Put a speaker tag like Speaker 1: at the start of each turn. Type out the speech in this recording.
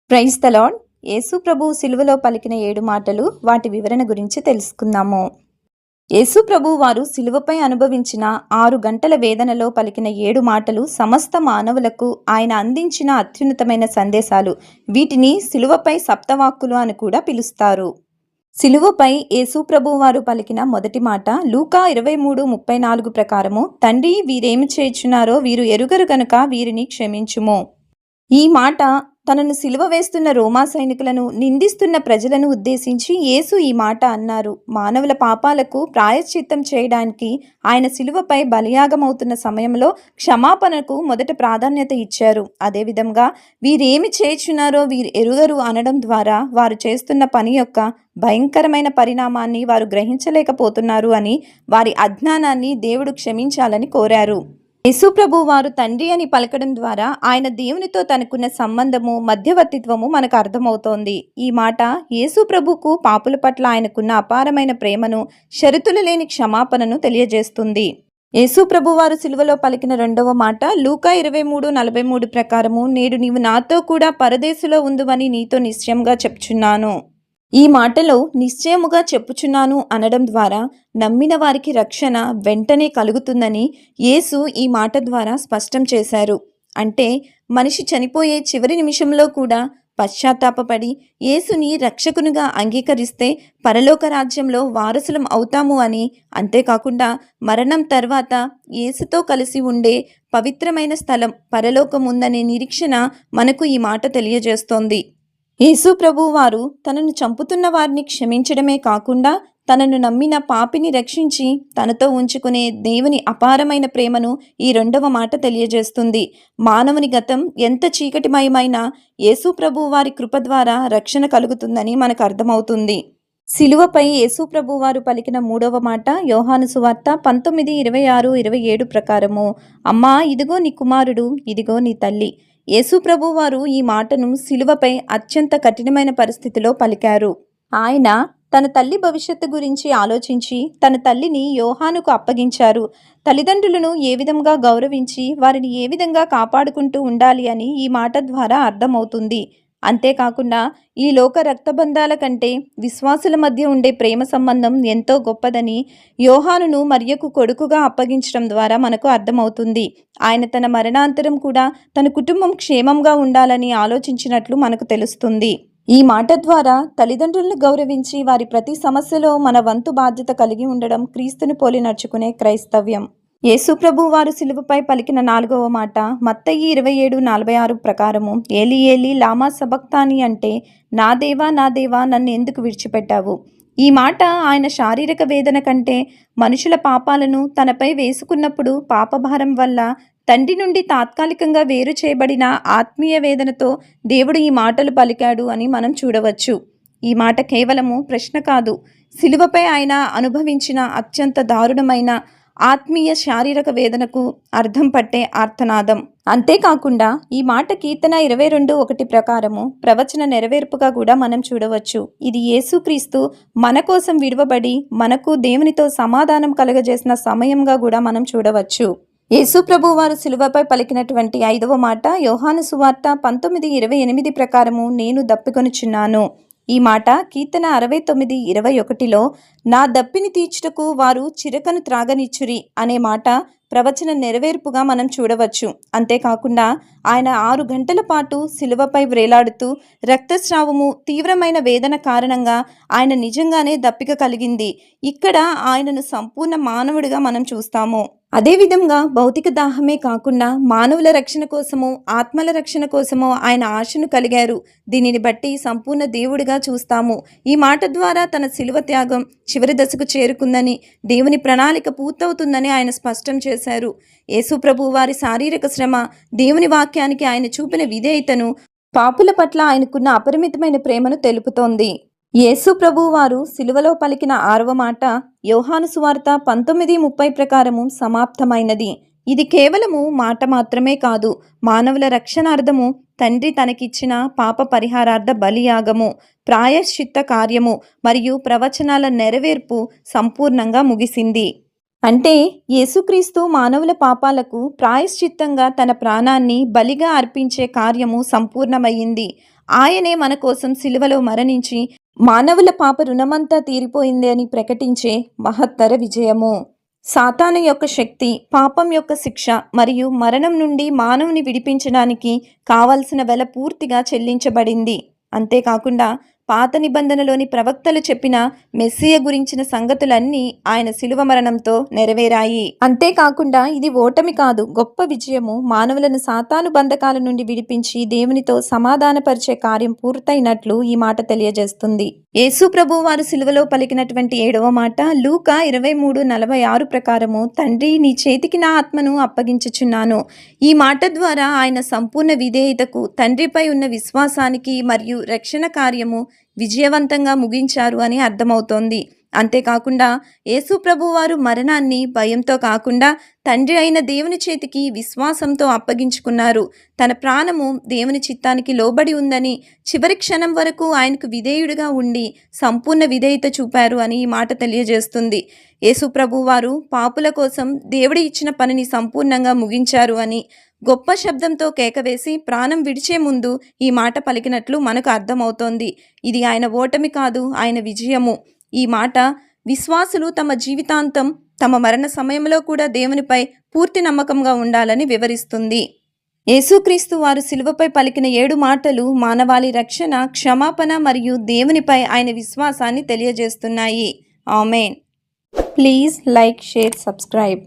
Speaker 1: Praise the lord. Yesu ప్రభు సిలువలో పలికిన 7 మాటలు, వాటి వివరణ గురించి తెలుసుకుందాము. యేసు ప్రభు వారు సిలువపై అనుభవించిన 6 గంటల వేదనలో పలికిన 7 మాటలు సమస్త మానవులకు ఆయన అందించిన అత్యున్నతమైన సందేశాలు. వీటిని సిలువపై సప్తవాక్కులు అని కూడా పిలుస్తారు. సిలువపై యేసు ప్రభు వారు పలికిన మొదటి మాట లూకా 23:34 ప్రకారము, తండ్రి, వీరేమి చేయుచున్నారో వీరు ఎరుగరు గనుక వీరిని క్షమించుము. ఈ మాట తనను సిలువ వేస్తున్న రోమా సైనికులను, నిందిస్తున్న ప్రజలను ఉద్దేశించి యేసు ఈ మాట అన్నారు. మానవుల పాపాలకు ప్రాయశ్చిత్తం చేయడానికి ఆయన సిలువపై బలియాగమవుతున్న సమయంలో క్షమాపణకు మొదట ప్రాధాన్యత ఇచ్చారు. అదేవిధంగా వీరేమి చేయుచున్నారో వీరు ఎరుగరు అనడం ద్వారా వారు చేస్తున్న పని యొక్క భయంకరమైన పరిణామాన్ని వారు గ్రహించలేకపోతున్నారు అని, వారి అజ్ఞానాన్ని దేవుడు క్షమించాలని కోరారు. యేసు ప్రభు వారు తండ్రి అని పలకడం ద్వారా ఆయన దేవునితో తనకున్న సంబంధము, మధ్యవర్తిత్వము మనకు అర్థమవుతోంది. ఈ మాట యేసు ప్రభుకు పాపుల పట్ల ఆయనకున్న అపారమైన ప్రేమను, షరతులు లేని క్షమాపణను తెలియజేస్తుంది. యేసు ప్రభు వారు సిలువలో పలికిన రెండవ మాట లూకా 23:43 ప్రకారము, నేడు నీవు నాతో కూడా పరదేశులో ఉందువని నీతో నిశ్చయంగా చెప్చున్నాను. ఈ మాటలో నిశ్చయముగా చెప్పుచున్నాను అనడం ద్వారా నమ్మిన వారికి రక్షణ వెంటనే కలుగుతుందని యేసు ఈ మాట ద్వారా స్పష్టం చేశారు. అంటే మనిషి చనిపోయే చివరి నిమిషంలో కూడా పశ్చాత్తాపపడి యేసుని రక్షకునిగా అంగీకరిస్తే పరలోక రాజ్యంలో వారసులం అవుతాము అని, అంతేకాకుండా మరణం తర్వాత యేసుతో కలిసి ఉండే పవిత్రమైన స్థలం పరలోకం ఉందనే నిరీక్షణ మనకు ఈ మాట తెలియజేస్తోంది. యేసు ప్రభు వారు తనను చంపుతున్న వారిని క్షమించడమే కాకుండా తనను నమ్మిన పాపిని రక్షించి తనతో ఉంచుకునే దేవుని అపారమైన ప్రేమను ఈ రెండవ మాట తెలియజేస్తుంది. మానవుని గతం ఎంత చీకటిమయమైనా యేసు ప్రభు వారి కృప ద్వారా రక్షణ కలుగుతుందని మనకు అర్థమవుతుంది. సిలువపై యేసు ప్రభు వారు పలికిన మూడవ మాట యోహాను సువార్త 19:26-27 ప్రకారము, అమ్మా, ఇదిగో నీ కుమారుడు, ఇదిగో నీ తల్లి. యేసు ప్రభు వారు ఈ మాటను సిలువపై అత్యంత కఠినమైన పరిస్థితిలో పలికారు. ఆయన తన తల్లి భవిష్యత్తు గురించి ఆలోచించి తన తల్లిని యోహానుకు అప్పగించారు. తల్లిదండ్రులను ఏ విధంగా గౌరవించి వారిని ఏ విధంగా కాపాడుకుంటూ ఉండాలి అని ఈ మాట ద్వారా అర్థమవుతుంది. అంతేకాకుండా ఈ లోక రక్తబంధాల కంటే విశ్వాసుల మధ్య ఉండే ప్రేమ సంబంధం ఎంతో గొప్పదని యోహానును మరియకు కొడుకుగా అప్పగించడం ద్వారా మనకు అర్థమవుతుంది. ఆయన తన మరణాంతరం కూడా తన కుటుంబం క్షేమంగా ఉండాలని ఆలోచించినట్లు మనకు తెలుస్తుంది. ఈ మాట ద్వారా తల్లిదండ్రులను గౌరవించి వారి ప్రతి సమస్యలో మన వంతు బాధ్యత కలిగి ఉండడం క్రీస్తుని పోలి నడుచుకునే క్రైస్తవ్యం. యేసు ప్రభు వారు సిలువపై పలికిన నాలుగవ మాట మత్తయి 27:46 ప్రకారము, ఏలి ఏలి లామా సబక్తాని అంటే, నా దేవా నా దేవా నన్ను ఎందుకు విడిచిపెట్టావు. ఈ మాట ఆయన శారీరక వేదన కంటే మనుషుల పాపాలను తనపై వేసుకున్నప్పుడు పాపభారం వల్ల తండ్రి నుండి తాత్కాలికంగా వేరు చేయబడిన ఆత్మీయ వేదనతో దేవుడు ఈ మాటలు పలికాడు అని మనం చూడవచ్చు. ఈ మాట కేవలము ప్రశ్న కాదు, సిలువపై ఆయన అనుభవించిన అత్యంత దారుణమైన ఆత్మీయ శారీరక వేదనకు అర్థం పట్టే ఆర్తనాదం. అంతేకాకుండా ఈ మాట కీర్తన 22:1 ప్రకారము ప్రవచన నెరవేర్పుగా కూడా మనం చూడవచ్చు. ఇది యేసుక్రీస్తు మన కోసం విడువబడి మనకు దేవునితో సమాధానం కలగజేసిన సమయంగా కూడా మనం చూడవచ్చు. యేసు ప్రభు వారు సిలువపై పలికినటువంటి 5వ మాట యోహాను సువార్త 19:28 ప్రకారము, నేను దప్పికొనుచున్నాను. ఈ మాట కీర్తన 69:21లో నా దప్పిని తీర్చుటకు వారు చిరకను త్రాగనిచ్చురి అనే మాట ప్రవచన నెరవేర్పుగా మనం చూడవచ్చు. అంతేకాకుండా ఆయన 6 గంటల పాటు సిలువపై వ్రేలాడుతూ రక్తస్రావము, తీవ్రమైన వేదన కారణంగా ఆయన నిజంగానే దప్పిక కలిగింది. ఇక్కడ ఆయనను సంపూర్ణ మానవుడిగా మనం చూస్తాము. అదేవిధంగా భౌతిక దాహమే కాకుండా మానవుల రక్షణ కోసమో ఆత్మల రక్షణ కోసమో ఆయన ఆశను కలిగారు. దీనిని బట్టి సంపూర్ణ దేవుడిగా చూస్తాము. ఈ మాట ద్వారా తన సిలువ త్యాగం చివరి దశకు చేరుకుందని, దేవుని ప్రణాళిక పూర్తవుతుందని ఆయన స్పష్టం చేశారు. యేసు ప్రభు వారి శారీరక శ్రమ దేవుని వాక్యానికి ఆయన చూపిన విధేయతను, పాపుల పట్ల ఆయనకున్న అపరిమితమైన ప్రేమను తెలుపుతోంది. యేసు ప్రభు వారు సిలువలో పలికిన 6వ మాట యోహాను సువార్త 19:30 ప్రకారము సమాప్తమైనది. ఇది కేవలము మాట మాత్రమే కాదు, మానవుల రక్షణార్థము తండ్రి తనకిచ్చిన పాప పరిహారార్థ బలియాగము, ప్రాయశ్చిత్త కార్యము మరియు ప్రవచనాల నెరవేర్పు సంపూర్ణంగా ముగిసింది. అంటే యేసుక్రీస్తు మానవుల పాపాలకు ప్రాయశ్చిత్తంగా తన ప్రాణాన్ని బలిగా అర్పించే కార్యము సంపూర్ణమయ్యింది. ఆయనే మన కోసం సిలువలో మరణించి మానవుల పాప రుణమంతా తీరిపోయింది అని ప్రకటించే మహత్తర విజయము. సాతాను యొక్క శక్తి, పాపం యొక్క శిక్ష మరియు మరణం నుండి మానవుని విడిపించడానికి కావలసిన వెల పూర్తిగా చెల్లించబడింది. అంతేకాకుండా పాత నిబంధనలోని ప్రవక్తలు చెప్పిన మెస్సియ గురించిన సంగతులన్నీ ఆయన శిలువ మరణంతో నెరవేరాయి. అంతేకాకుండా ఇది ఓటమి కాదు, గొప్ప విజయము. మానవులను సాతాను బంధకాల నుండి విడిపించి దేవునితో సమాధానపరిచే కార్యం పూర్తయినట్లు ఈ మాట తెలియజేస్తుంది. యేసు ప్రభువు వారు సిలువలో పలికినటువంటి 7వ మాట లూకా 23:46 ప్రకారము, తండ్రి నీ చేతికి నా ఆత్మను అప్పగించుచున్నాను. ఈ మాట ద్వారా ఆయన సంపూర్ణ విధేయతకు, తండ్రిపై ఉన్న విశ్వాసానికి మరియు రక్షణ కార్యము విజయవంతంగా ముగించారు అని అర్థమవుతోంది. అంతేకాకుండా యేసు ప్రభువు వారు మరణాన్ని భయంతో కాకుండా తండ్రి అయిన దేవుని చేతికి విశ్వాసంతో అప్పగించుకున్నారు. తన ప్రాణము దేవుని చిత్తానికి లోబడి ఉందని, చివరి క్షణం వరకు ఆయనకు విధేయుడిగా ఉండి సంపూర్ణ విధేయత చూపారు అని ఈ మాట తెలియజేస్తుంది. యేసు ప్రభువు వారు పాపుల కోసం దేవుడి ఇచ్చిన పనిని సంపూర్ణంగా ముగించారు అని గొప్ప శబ్దంతో కేకవేసి ప్రాణం విడిచే ముందు ఈ మాట పలికినట్లు మనకు అర్థమవుతోంది. ఇది ఆయన ఓటమి కాదు, ఆయన విజయము. ఈ మాట విశ్వాసులు తమ జీవితాంతం, తమ మరణ సమయంలో కూడా దేవునిపై పూర్తి నమ్మకంగా ఉండాలని వివరిస్తుంది. యేసుక్రీస్తు వారు సిలువపై పలికిన 7 మాటలు మానవాళి రక్షణ, క్షమాపణ మరియు దేవునిపై ఆయన విశ్వాసాన్ని తెలియజేస్తున్నాయి. Amen. Please like, share, subscribe.